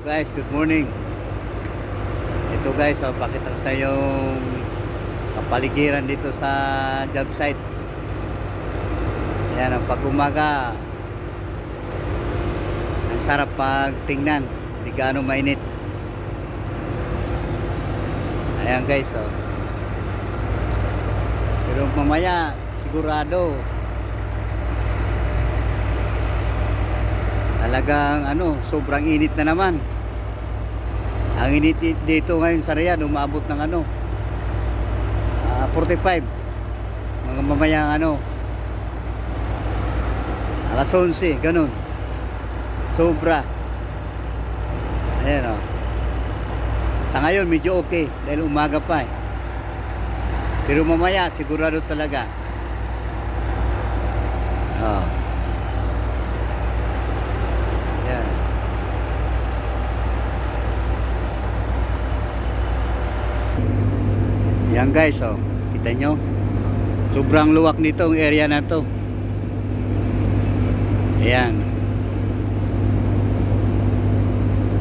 Guys, good morning. Ito guys, pakita ko sa yung kapaligiran dito sa job site. Ayan, ang pag-umaga ang sarap pag tingnan, hindi gaano mainit. Ayan guys, pero mamaya sigurado talagang sobrang init na naman. Ang init dito ngayon sa Riyadh, umabot ng 45. Mga mamayang alas 11, ganun. Sobra. Ayan Sa ngayon medyo okay dahil umaga pa Pero mamaya sigurado talaga. Yan guys, kita nyo, sobrang luwak nito ang area na to. Ayan,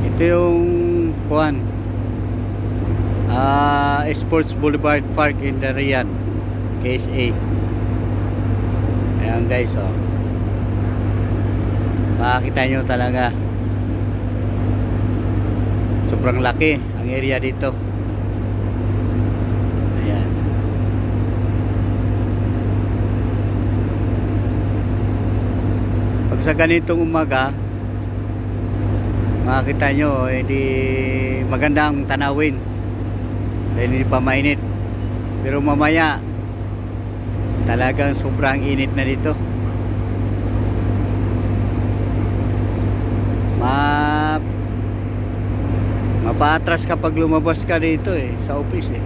ito yung Sports Boulevard Park in the Riyadh, KSA. Ayan guys, makikita nyo talaga sobrang laki ang area dito. Sa ganitong umaga, makikita nyo hindi magandang tanawin dahil hindi pa mainit, pero mamaya talagang sobrang init na dito. Mapaatras kapag lumabas ka dito sa office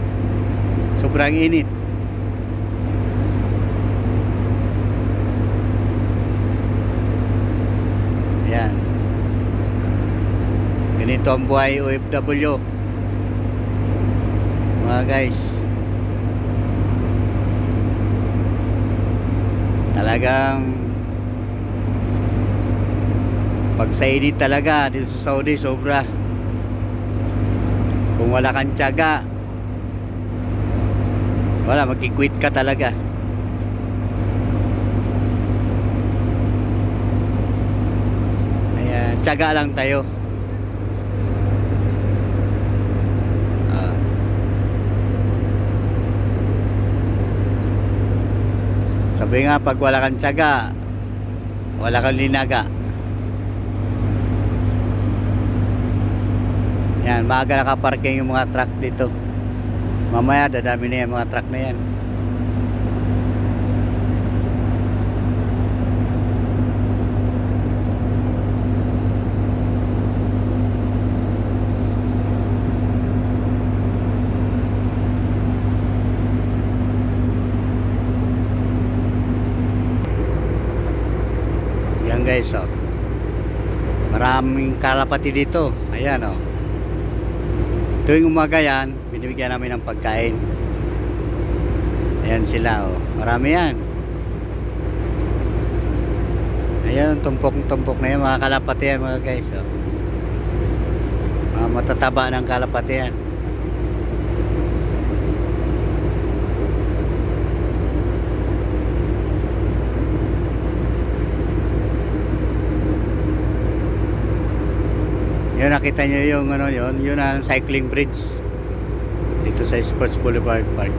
sobrang init. Ganito ang buhay OFW, mga guys. Talagang pag sa init talaga dito sa Saudi, sobra. Kung wala kang tiyaga, wala, magki-quit ka talaga. Ayan, tiyaga lang tayo. Sabi nga, pag wala kang tiyaga, wala kang linaga. Yan, maaga nakaparking yung mga truck dito. Mamaya dadami na yan mga truck na yan. Guys, maraming kalapati dito. Ayan tuwing umaga yan, binibigyan namin ng pagkain. Ayan sila marami yan. Ayan, tumpok na yan, mga kalapati yan mga guys. Matataba ng kalapati yan. Yun, nakita nyo yung yun ang cycling bridge dito sa Sports Boulevard Park.